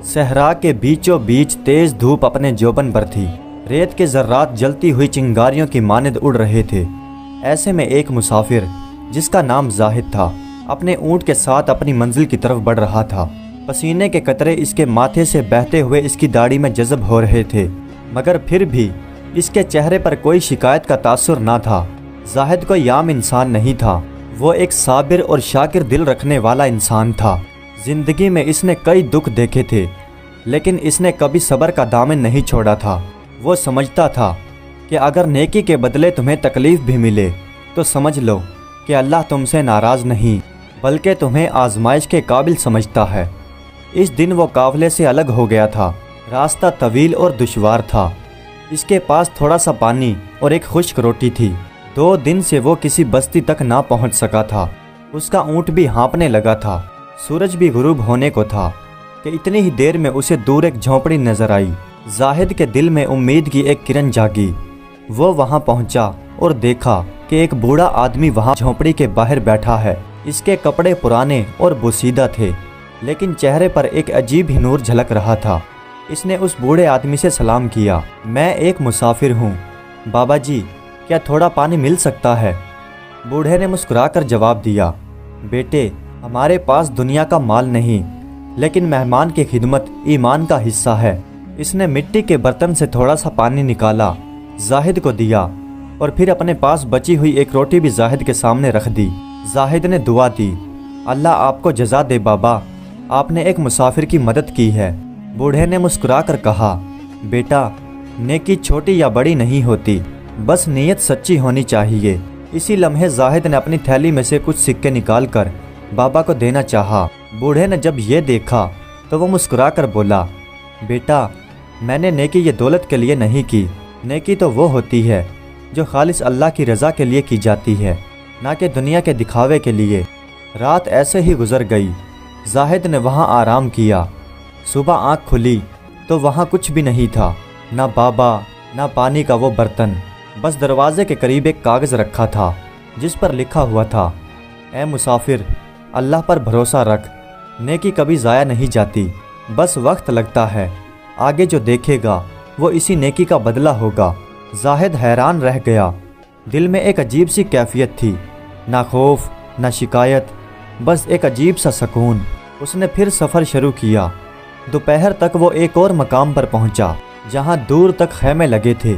صحرا کے بیچوں بیچ تیز دھوپ اپنے جوبن پر تھی، ریت کے ذرات جلتی ہوئی چنگاریوں کی مانند اڑ رہے تھے۔ ایسے میں ایک مسافر جس کا نام زاہد تھا اپنے اونٹ کے ساتھ اپنی منزل کی طرف بڑھ رہا تھا۔ پسینے کے قطرے اس کے ماتھے سے بہتے ہوئے اس کی داڑھی میں جذب ہو رہے تھے، مگر پھر بھی اس کے چہرے پر کوئی شکایت کا تاثر نہ تھا۔ زاہد کوئی عام انسان نہیں تھا، وہ ایک صابر اور شاکر دل رکھنے والا انسان تھا۔ زندگی میں اس نے کئی دکھ دیکھے تھے، لیکن اس نے کبھی صبر کا دامن نہیں چھوڑا تھا۔ وہ سمجھتا تھا کہ اگر نیکی کے بدلے تمہیں تکلیف بھی ملے تو سمجھ لو کہ اللہ تم سے ناراض نہیں بلکہ تمہیں آزمائش کے قابل سمجھتا ہے۔ اس دن وہ قافلے سے الگ ہو گیا تھا۔ راستہ طویل اور دشوار تھا۔ اس کے پاس تھوڑا سا پانی اور ایک خشک روٹی تھی۔ 2 دن سے وہ کسی بستی تک نہ پہنچ سکا تھا۔ اس کا اونٹ بھی ہانپنے لگا تھا۔ سورج بھی غروب ہونے کو تھا کہ اتنی ہی دیر میں اسے دور ایک جھونپڑی نظر آئی۔ زاہد کے دل میں امید کی ایک کرن جاگی۔ وہ وہاں پہنچا اور دیکھا کہ ایک بوڑھا آدمی وہاں جھونپڑی کے باہر بیٹھا ہے۔ اس کے کپڑے پرانے اور بوسیدہ تھے، لیکن چہرے پر ایک عجیب ہی نور جھلک رہا تھا۔ اس نے اس بوڑھے آدمی سے سلام کیا۔ میں ایک مسافر ہوں بابا جی، کیا تھوڑا پانی مل سکتا ہے؟ بوڑھے نے مسکرا کر جواب دیا، بیٹے ہمارے پاس دنیا کا مال نہیں، لیکن مہمان کی خدمت ایمان کا حصہ ہے۔ اس نے مٹی کے برتن سے تھوڑا سا پانی نکالا، زاہد کو دیا اور پھر اپنے پاس بچی ہوئی ایک روٹی بھی زاہد کے سامنے رکھ دی۔ زاہد نے دعا دی، اللہ آپ کو جزا دے بابا، آپ نے ایک مسافر کی مدد کی ہے۔ بوڑھے نے مسکرا کر کہا، بیٹا نیکی چھوٹی یا بڑی نہیں ہوتی، بس نیت سچی ہونی چاہیے۔ اسی لمحے زاہد نے اپنی تھیلی میں سے کچھ سکے نکال کر بابا کو دینا چاہا۔ بوڑھے نے جب یہ دیکھا تو وہ مسکرا کر بولا، بیٹا میں نے نیکی یہ دولت کے لیے نہیں کی، نیکی تو وہ ہوتی ہے جو خالص اللہ کی رضا کے لیے کی جاتی ہے، نہ کہ دنیا کے دکھاوے کے لیے۔ رات ایسے ہی گزر گئی۔ زاہد نے وہاں آرام کیا۔ صبح آنکھ کھلی تو وہاں کچھ بھی نہیں تھا، نہ بابا نہ پانی کا وہ برتن، بس دروازے کے قریب ایک کاغذ رکھا تھا جس پر لکھا ہوا تھا، اے مسافر اللہ پر بھروسہ رکھ، نیکی کبھی ضائع نہیں جاتی، بس وقت لگتا ہے، آگے جو دیکھے گا وہ اسی نیکی کا بدلہ ہوگا۔ زاہد حیران رہ گیا۔ دل میں ایک عجیب سی کیفیت تھی، نہ خوف نہ شکایت، بس ایک عجیب سا سکون۔ اس نے پھر سفر شروع کیا۔ دوپہر تک وہ ایک اور مقام پر پہنچا جہاں دور تک خیمے لگے تھے۔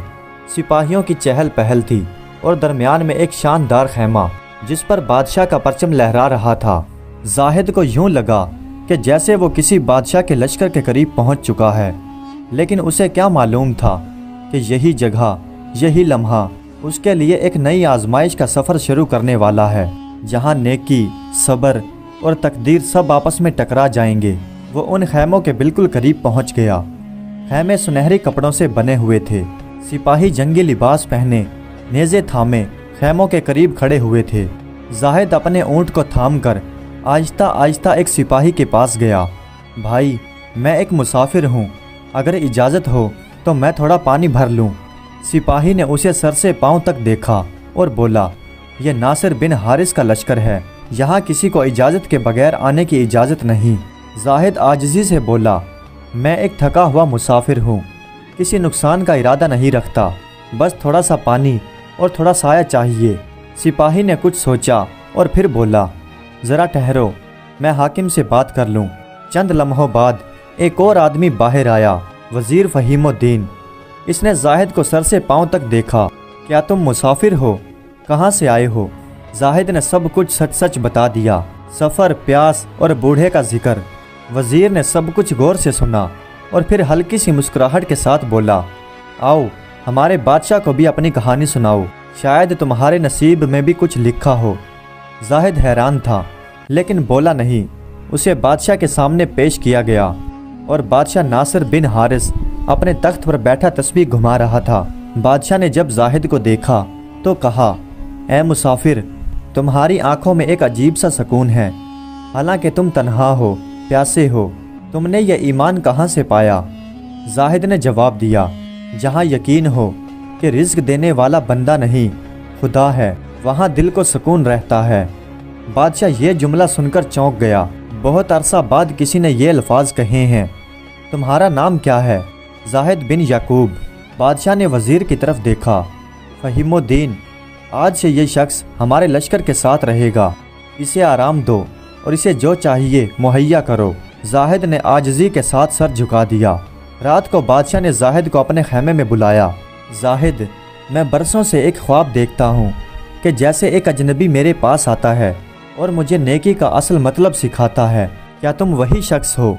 سپاہیوں کی چہل پہل تھی اور درمیان میں ایک شاندار خیمہ جس پر بادشاہ کا پرچم لہرا رہا تھا۔ زاہد کو یوں لگا کہ جیسے وہ کسی بادشاہ کے لشکر کے قریب پہنچ چکا ہے، لیکن اسے کیا معلوم تھا کہ یہی جگہ، یہی لمحہ اس کے لیے ایک نئی آزمائش کا سفر شروع کرنے والا ہے، جہاں نیکی، صبر اور تقدیر سب آپس میں ٹکرا جائیں گے۔ وہ ان خیموں کے بالکل قریب پہنچ گیا۔ خیمے سنہری کپڑوں سے بنے ہوئے تھے۔ سپاہی جنگی لباس پہنے، نیزے تھامے خیموں کے قریب کھڑے ہوئے تھے۔ زاہد اپنے اونٹ کو تھام کر آہستہ آہستہ ایک سپاہی کے پاس گیا۔ بھائی میں ایک مسافر ہوں، اگر اجازت ہو تو میں تھوڑا پانی بھر لوں۔ سپاہی نے اسے سر سے پاؤں تک دیکھا اور بولا، یہ ناصر بن حارث کا لشکر ہے، یہاں کسی کو اجازت کے بغیر آنے کی اجازت نہیں۔ زاہد عاجزی سے بولا، میں ایک تھکا ہوا مسافر ہوں، کسی نقصان کا ارادہ نہیں رکھتا، بس تھوڑا سا پانی اور تھوڑا سایہ چاہیے۔ سپاہی نے کچھ سوچا اور پھر بولا، ذرا ٹھہرو، میں حاکم سے بات کر لوں۔ چند لمحوں بعد ایک اور آدمی باہر آیا، وزیر فہیم الدین۔ اس نے زاہد کو سر سے پاؤں تک دیکھا۔ کیا تم مسافر ہو؟ کہاں سے آئے ہو؟ زاہد نے سب کچھ سچ سچ بتا دیا، سفر، پیاس اور بوڑھے کا ذکر۔ وزیر نے سب کچھ غور سے سنا اور پھر ہلکی سی مسکراہٹ کے ساتھ بولا، آؤ ہمارے بادشاہ کو بھی اپنی کہانی سناؤ، شاید تمہارے نصیب میں بھی کچھ لکھا ہو۔ زاہد حیران تھا لیکن بولا نہیں۔ اسے بادشاہ کے سامنے پیش کیا گیا اور بادشاہ ناصر بن حارث اپنے تخت پر بیٹھا تسبیح گھما رہا تھا۔ بادشاہ نے جب زاہد کو دیکھا تو کہا، اے مسافر تمہاری آنکھوں میں ایک عجیب سا سکون ہے، حالانکہ تم تنہا ہو، پیاسے ہو، تم نے یہ ایمان کہاں سے پایا؟ زاہد نے جواب دیا، جہاں یقین ہو کہ رزق دینے والا بندہ نہیں خدا ہے، وہاں دل کو سکون رہتا ہے۔ بادشاہ یہ جملہ سن کر چونک گیا۔ بہت عرصہ بعد کسی نے یہ الفاظ کہے ہیں، تمہارا نام کیا ہے؟ زاہد بن یعقوب۔ بادشاہ نے وزیر کی طرف دیکھا۔ فہیم الدین، آج سے یہ شخص ہمارے لشکر کے ساتھ رہے گا، اسے آرام دو اور اسے جو چاہیے مہیا کرو۔ زاہد نے عاجزی کے ساتھ سر جھکا دیا۔ رات کو بادشاہ نے زاہد کو اپنے خیمے میں بلایا۔ زاہد، میں برسوں سے ایک خواب دیکھتا ہوں کہ جیسے ایک اجنبی میرے پاس آتا ہے اور مجھے نیکی کا اصل مطلب سکھاتا ہے، کیا تم وہی شخص ہو؟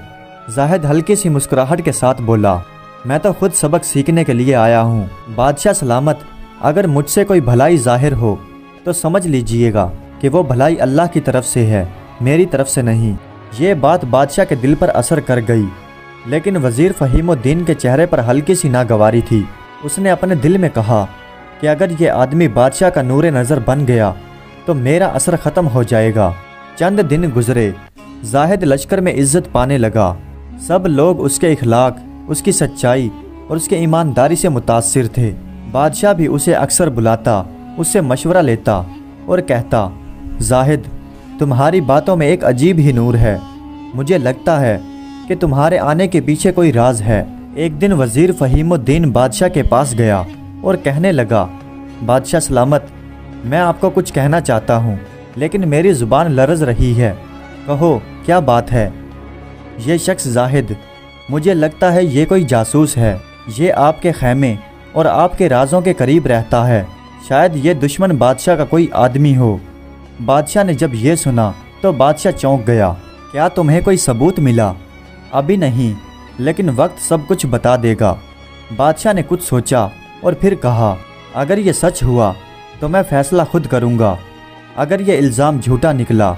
زاہد ہلکی سی مسکراہٹ کے ساتھ بولا، میں تو خود سبق سیکھنے کے لیے آیا ہوں۔ بادشاہ سلامت، اگر مجھ سے کوئی بھلائی ظاہر ہو تو سمجھ لیجئے گا کہ وہ بھلائی اللہ کی طرف سے ہے، میری طرف سے نہیں۔ یہ بات بادشاہ کے دل پر اثر کر گئی، لیکن وزیر فہیم الدین کے چہرے پر ہلکی سی ناگواری تھی۔ اس نے اپنے دل میں کہا کہ اگر یہ آدمی بادشاہ کا نور نظر بن گیا تو میرا اثر ختم ہو جائے گا۔ چند دن گزرے، زاہد لشکر میں عزت پانے لگا۔ سب لوگ اس کے اخلاق، اس کی سچائی اور اس کے ایمانداری سے متاثر تھے۔ بادشاہ بھی اسے اکثر بلاتا، اس سے مشورہ لیتا اور کہتا، زاہد، تمہاری باتوں میں ایک عجیب ہی نور ہے، مجھے لگتا ہے کہ تمہارے آنے کے پیچھے کوئی راز ہے۔ ایک دن وزیر فہیم الدین بادشاہ کے پاس گیا اور کہنے لگا، بادشاہ سلامت، میں آپ کو کچھ کہنا چاہتا ہوں لیکن میری زبان لرز رہی ہے، کہو کیا بات ہے؟ یہ شخص زاہد، مجھے لگتا ہے یہ کوئی جاسوس ہے، یہ آپ کے خیمے اور آپ کے رازوں کے قریب رہتا ہے، شاید یہ دشمن بادشاہ کا کوئی آدمی ہو۔ بادشاہ نے جب یہ سنا تو بادشاہ چونک گیا۔ کیا تمہیں کوئی ثبوت ملا؟ ابھی نہیں، لیکن وقت سب کچھ بتا دے گا۔ بادشاہ نے کچھ سوچا اور پھر کہا، اگر یہ سچ ہوا تو میں فیصلہ خود کروں گا، اگر یہ الزام جھوٹا نکلا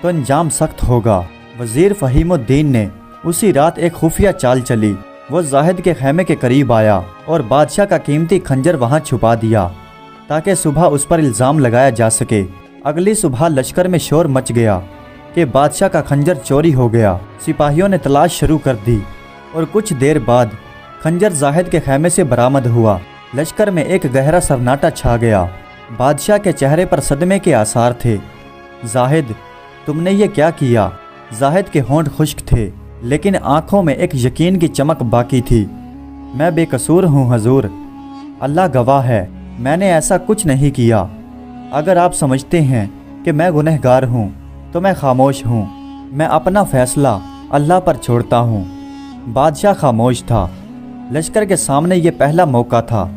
تو انجام سخت ہوگا۔ وزیر فہیم الدین نے اسی رات ایک خفیہ چال چلی۔ وہ زاہد کے خیمے کے قریب آیا اور بادشاہ کا قیمتی خنجر وہاں چھپا دیا تاکہ صبح اس پر الزام لگایا جا سکے۔ اگلی صبح لشکر میں شور مچ گیا کہ بادشاہ کا خنجر چوری ہو گیا۔ سپاہیوں نے تلاش شروع کر دی اور کچھ دیر بعد خنجر زاہد کے خیمے سے برآمد ہوا۔ لشکر میں ایک گہرا سناٹا چھا گیا۔ بادشاہ کے چہرے پر صدمے کے آثار تھے۔ زاہد، تم نے یہ کیا کیا؟ زاہد کے ہونٹ خشک تھے لیکن آنکھوں میں ایک یقین کی چمک باقی تھی۔ میں بے قصور ہوں حضور، اللہ گواہ ہے، میں نے ایسا کچھ نہیں کیا۔ اگر آپ سمجھتے ہیں کہ میں گنہگار ہوں تو میں خاموش ہوں، میں اپنا فیصلہ اللہ پر چھوڑتا ہوں۔ بادشاہ خاموش تھا۔ لشکر کے سامنے یہ پہلا موقع تھا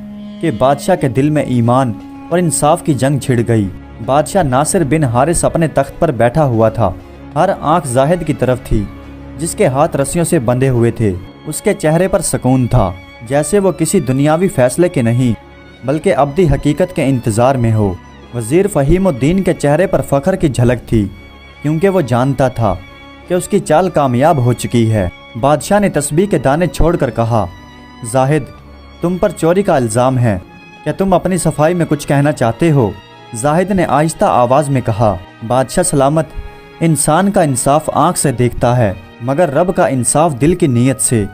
کہ بادشاہ کے دل میں ایمان اور انصاف کی جنگ چھڑ گئی۔ بادشاہ ناصر بن حارث اپنے تخت پر بیٹھا ہوا تھا۔ ہر آنکھ زاہد کی طرف تھی جس کے ہاتھ رسیوں سے بندھے ہوئے تھے۔ اس کے چہرے پر سکون تھا، جیسے وہ کسی دنیاوی فیصلے کے نہیں بلکہ ابدی حقیقت کے انتظار میں ہو۔ وزیر فہیم الدین کے چہرے پر فخر کی جھلک تھی کیونکہ وہ جانتا تھا کہ اس کی چال کامیاب ہو چکی ہے۔ بادشاہ نے تسبیح کے دانے چھوڑ کر کہا، زاہد، تم پر چوری کا الزام ہے، کیا تم اپنی صفائی میں کچھ کہنا چاہتے ہو؟ زاہد نے آہستہ آواز میں کہا، بادشاہ سلامت، انسان کا انصاف آنکھ سے دیکھتا ہے مگر رب کا انصاف دل کی نیت سے۔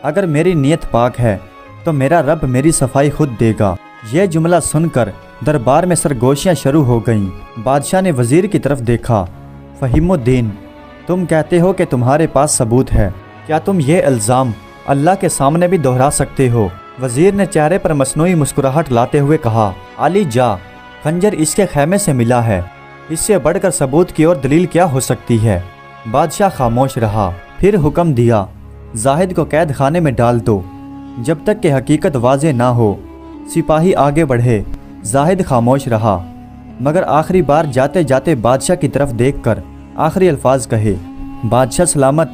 اگر میری نیت پاک ہے تو میرا رب میری صفائی خود دے گا۔ یہ جملہ سن کر دربار میں سرگوشیاں شروع ہو گئیں۔ بادشاہ نے وزیر کی طرف دیکھا، فہیم الدین، تم کہتے ہو کہ تمہارے پاس ثبوت ہے، کیا تم یہ الزام اللہ کے سامنے بھی دہرا سکتے ہو؟ وزیر نے چہرے پر مصنوعی مسکراہٹ لاتے ہوئے کہا، علی جا، خنجر اس کے خیمے سے ملا ہے، اس سے بڑھ کر ثبوت کی اور دلیل کیا ہو سکتی ہے؟ بادشاہ خاموش رہا، پھر حکم دیا، زاہد کو قید خانے میں ڈال دو جب تک کہ حقیقت واضح نہ ہو۔ سپاہی آگے بڑھے۔ زاہد خاموش رہا مگر آخری بار جاتے جاتے بادشاہ کی طرف دیکھ کر آخری الفاظ کہے، بادشاہ سلامت،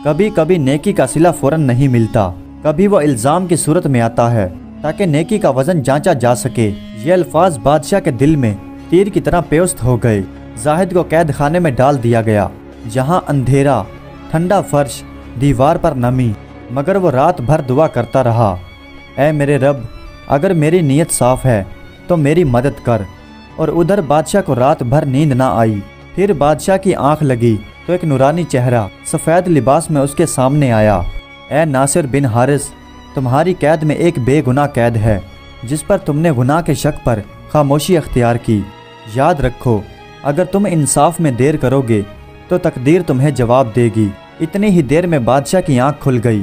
کبھی کبھی نیکی کا صلہ فوراً نہیں ملتا، کبھی وہ الزام کی صورت میں آتا ہے تاکہ نیکی کا وزن جانچا جا سکے۔ یہ الفاظ بادشاہ کے دل میں تیر کی طرح پیوست ہو گئے۔ زاہد کو قید خانے میں ڈال دیا گیا جہاں اندھیرا، ٹھنڈا فرش، دیوار پر نمی، مگر وہ رات بھر دعا کرتا رہا، اے میرے رب، اگر میری نیت صاف ہے تو میری مدد کر۔ اور ادھر بادشاہ کو رات بھر نیند نہ آئی۔ پھر بادشاہ کی آنکھ لگی تو ایک نورانی چہرہ سفید لباس میں اس کے سامنے آیا۔ اے ناصر بن حارث، تمہاری قید میں ایک بے گناہ قید ہے جس پر تم نے گناہ کے شک پر خاموشی اختیار کی۔ یاد رکھو، اگر تم انصاف میں دیر کرو گے تو تقدیر تمہیں جواب دے گی۔ اتنی ہی دیر میں بادشاہ کی آنکھ کھل گئی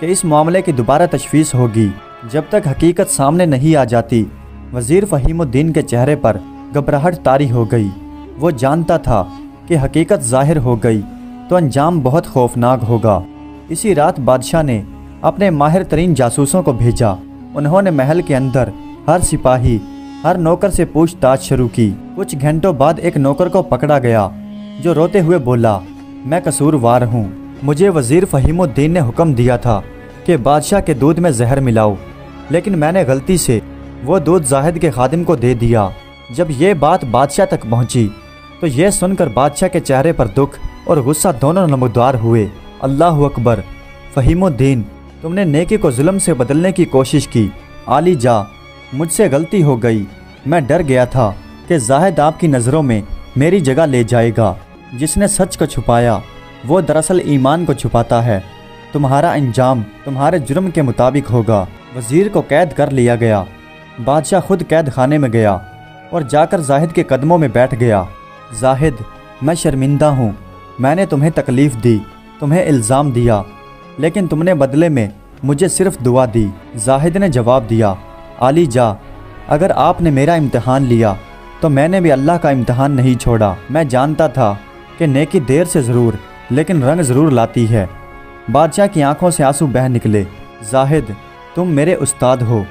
کہ اس معاملے کی دوبارہ تشخیص ہوگی جب تک حقیقت سامنے نہیں آ جاتی۔ وزیر فہیم الدین کے چہرے پر گھبراہٹ طاری ہو گئی۔ وہ جانتا تھا کہ حقیقت ظاہر ہو گئی تو انجام بہت خوفناک ہوگا۔ اسی رات بادشاہ نے اپنے ماہر ترین جاسوسوں کو بھیجا۔ انہوں نے محل کے اندر ہر سپاہی، ہر نوکر سے پوچھ تاچھ شروع کی۔ کچھ گھنٹوں بعد ایک نوکر کو پکڑا گیا جو روتے ہوئے بولا، میں قصوروار ہوں۔ مجھے وزیر فہیم الدین نے حکم دیا تھا کہ بادشاہ کے دودھ میں زہر ملاؤ، لیکن میں نے غلطی سے وہ دودھ زاہد کے خادم کو دے دیا۔ جب یہ بات بادشاہ تک پہنچی تو یہ سن کر بادشاہ کے چہرے پر دکھ اور غصہ دونوں نمودار ہوئے۔ اللہ اکبر! فہیم الدین، تم نے نیکی کو ظلم سے بدلنے کی کوشش کی۔ عالی جا، مجھ سے غلطی ہو گئی۔ میں ڈر گیا تھا کہ زاہد آپ کی نظروں میں میری جگہ لے جائے گا۔ جس نے سچ کو چھپایا وہ دراصل ایمان کو چھپاتا ہے۔ تمہارا انجام تمہارے جرم کے مطابق ہوگا۔ وزیر کو قید کر لیا گیا۔ بادشاہ خود قید خانے میں گیا اور جا کر زاہد کے قدموں میں بیٹھ گیا۔ زاہد، میں شرمندہ ہوں۔ میں نے تمہیں تکلیف دی، تمہیں الزام دیا، لیکن تم نے بدلے میں مجھے صرف دعا دی۔ زاہد نے جواب دیا، عالی جا، اگر آپ نے میرا امتحان لیا تو میں نے بھی اللہ کا امتحان نہیں چھوڑا۔ میں جانتا تھا کہ نیکی دیر سے ضرور لیکن رنگ ضرور لاتی ہے۔ بادشاہ کی آنکھوں سے آنسو بہہ نکلے۔ زاہد، تم میرے استاد ہو۔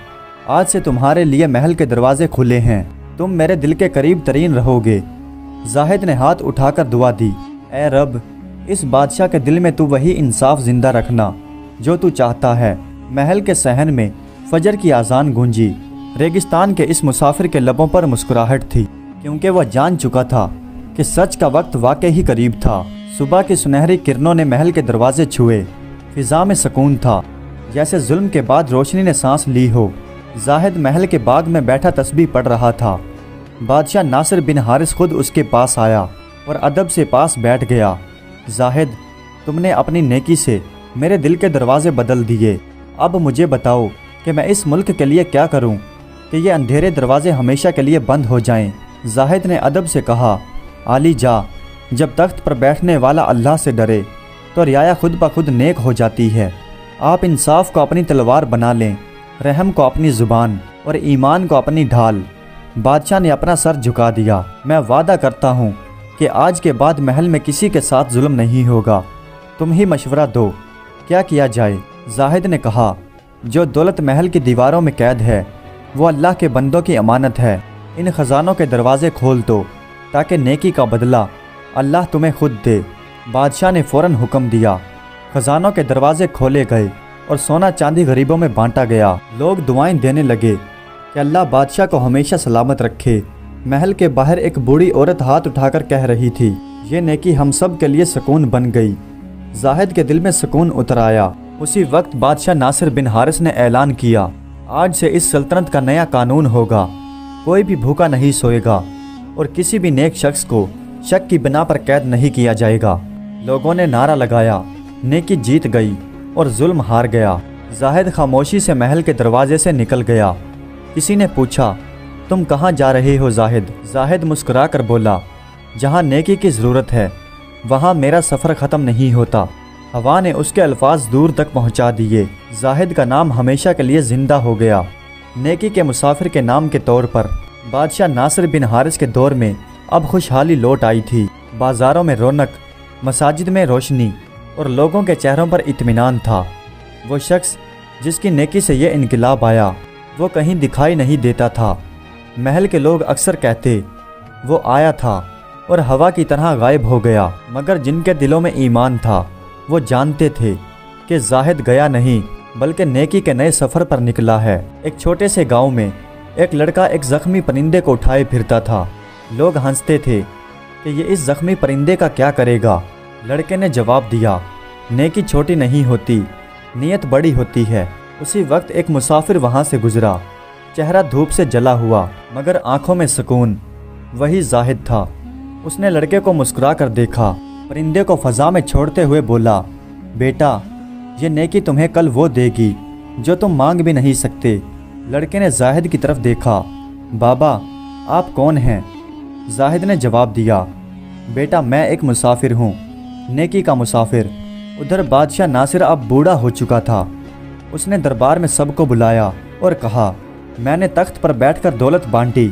آج سے تمہارے لیے محل کے دروازے کھلے ہیں۔ تم میرے دل کے قریب ترین رہو گے۔ زاہد نے ہاتھ اٹھا کر دعا دی، اے رب، اس بادشاہ کے دل میں تو وہی انصاف زندہ رکھنا جو تو چاہتا ہے۔ محل کے صحن میں فجر کی اذان گونجی۔ ریگستان کے اس مسافر کے لبوں پر مسکراہٹ تھی، کیونکہ وہ جان چکا تھا کہ سچ کا وقت واقعی ہی قریب تھا۔ صبح کی سنہری کرنوں نے محل کے دروازے چھوئے۔ فضا میں سکون تھا، جیسے ظلم کے بعد روشنی نے سانس لی ہو۔ زاہد محل کے باغ میں بیٹھا تسبیح پڑھ رہا تھا۔ بادشاہ ناصر بن حارث خود اس کے پاس آیا اور ادب سے پاس بیٹھ گیا۔ زاہد، تم نے اپنی نیکی سے میرے دل کے دروازے بدل دیے۔ اب مجھے بتاؤ کہ میں اس ملک کے لیے کیا کروں کہ یہ اندھیرے دروازے ہمیشہ کے لیے بند ہو جائیں۔ زاہد نے ادب سے کہا، عالی جا، جب تخت پر بیٹھنے والا اللہ سے ڈرے تو رعایا خود بخود نیک ہو جاتی ہے۔ آپ انصاف کو اپنی تلوار بنا لیں، رحم کو اپنی زبان اور ایمان کو اپنی ڈھال۔ بادشاہ نے اپنا سر جھکا دیا۔ میں وعدہ کرتا ہوں کہ آج کے بعد محل میں کسی کے ساتھ ظلم نہیں ہوگا۔ تم ہی مشورہ دو، کیا کیا جائے؟ زاہد نے کہا، جو دولت محل کی دیواروں میں قید ہے وہ اللہ کے بندوں کی امانت ہے۔ ان خزانوں کے دروازے کھول دو تاکہ نیکی کا بدلہ اللہ تمہیں خود دے۔ بادشاہ نے فوراً حکم دیا۔ خزانوں کے دروازے کھولے گئے اور سونا چاندی غریبوں میں بانٹا گیا۔ لوگ دعائیں دینے لگے کہ اللہ بادشاہ کو ہمیشہ سلامت رکھے۔ محل کے باہر ایک بوڑھی عورت ہاتھ اٹھا کر کہہ رہی تھی، یہ نیکی ہم سب کے لیے سکون بن گئی۔ زاہد کے دل میں سکون اتر آیا۔ اسی وقت بادشاہ ناصر بن حارث نے اعلان کیا، آج سے اس سلطنت کا نیا قانون ہوگا۔ کوئی بھی بھوکا نہیں سوئے گا اور کسی بھی نیک شخص کو شک کی بنا پر قید نہیں کیا جائے گا۔ لوگوں نے نعرہ لگایا، نیکی جیت گئی اور ظلم ہار گیا۔ زاہد خاموشی سے محل کے دروازے سے نکل گیا۔ کسی نے پوچھا، تم کہاں جا رہے ہو زاہد؟ زاہد مسکرا کر بولا، جہاں نیکی کی ضرورت ہے وہاں میرا سفر ختم نہیں ہوتا۔ ہوا نے اس کے الفاظ دور تک پہنچا دیے۔ زاہد کا نام ہمیشہ کے لیے زندہ ہو گیا۔ نیکی کے مسافر کے نام کے طور پر بادشاہ ناصر بن حارث کے دور میں اب خوشحالی لوٹ آئی تھی۔ بازاروں میں رونق، مساجد میں روشنی اور لوگوں کے چہروں پر اطمینان تھا۔ وہ شخص جس کی نیکی سے یہ انقلاب آیا وہ کہیں دکھائی نہیں دیتا تھا۔ محل کے لوگ اکثر کہتے وہ آیا تھا اور ہوا کی طرح غائب ہو گیا، مگر جن کے دلوں میں ایمان تھا وہ جانتے تھے کہ زاہد گیا نہیں بلکہ نیکی کے نئے سفر پر نکلا ہے۔ ایک چھوٹے سے گاؤں میں ایک لڑکا ایک زخمی پرندے کو اٹھائے پھرتا تھا۔ لوگ ہنستے تھے کہ یہ اس زخمی پرندے کا کیا کرے گا۔ لڑکے نے جواب دیا، نیکی چھوٹی نہیں ہوتی، نیت بڑی ہوتی ہے۔ اسی وقت ایک مسافر وہاں سے گزرا، چہرہ دھوپ سے جلا ہوا مگر آنکھوں میں سکون۔ وہی زاہد تھا۔ اس نے لڑکے کو مسکرا کر دیکھا، پرندے کو فضا میں چھوڑتے ہوئے بولا، بیٹا، یہ نیکی تمہیں کل وہ دے گی جو تم مانگ بھی نہیں سکتے۔ لڑکے نے زاہد کی طرف دیکھا، بابا آپ کون ہیں؟ زاہد نے جواب دیا، بیٹا میں ایک مسافر ہوں، نیکی کا مسافر۔ ادھر بادشاہ ناصر اب بوڑھا ہو چکا تھا اس نے دربار میں سب کو بلایا اور کہا، میں نے تخت پر بیٹھ کر دولت بانٹی،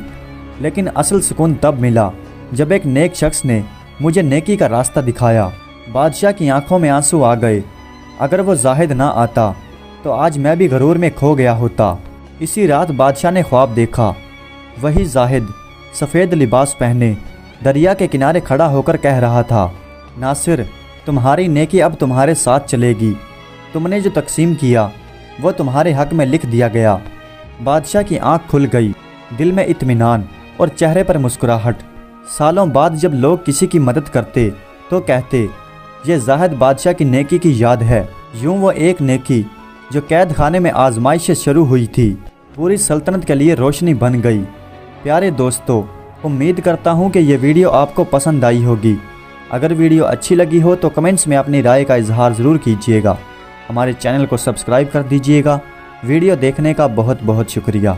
لیکن اصل سکون تب ملا جب ایک نیک شخص نے مجھے نیکی کا راستہ دکھایا۔ بادشاہ کی آنکھوں میں آنسو آ گئے۔ اگر وہ زاہد نہ آتا تو آج میں بھی غرور میں کھو گیا ہوتا۔ اسی رات بادشاہ نے خواب دیکھا۔ وہی زاہد سفید لباس پہنے دریا کے کنارے کھڑا ہو کر کہہ رہا تھا، ناصر، تمہاری نیکی اب تمہارے ساتھ چلے گی۔ تم نے جو تقسیم کیا وہ تمہارے حق میں لکھ دیا گیا۔ بادشاہ کی آنکھ کھل گئی، دل میں اطمینان اور چہرے پر مسکراہٹ۔ سالوں بعد جب لوگ کسی کی مدد کرتے تو کہتے، یہ زاہد بادشاہ کی نیکی کی یاد ہے۔ یوں وہ ایک نیکی جو قید خانے میں آزمائش سے شروع ہوئی تھی، پوری سلطنت کے لیے روشنی بن گئی۔ پیارے دوستو، امید کرتا ہوں کہ یہ ویڈیو آپ کو پسند آئی ہوگی۔ اگر ویڈیو اچھی لگی ہو تو کمنٹس میں اپنی رائے کا اظہار ضرور کیجیے گا۔ ہمارے چینل کو سبسکرائب کر دیجیے گا۔ ویڈیو دیکھنے کا بہت بہت شکریہ۔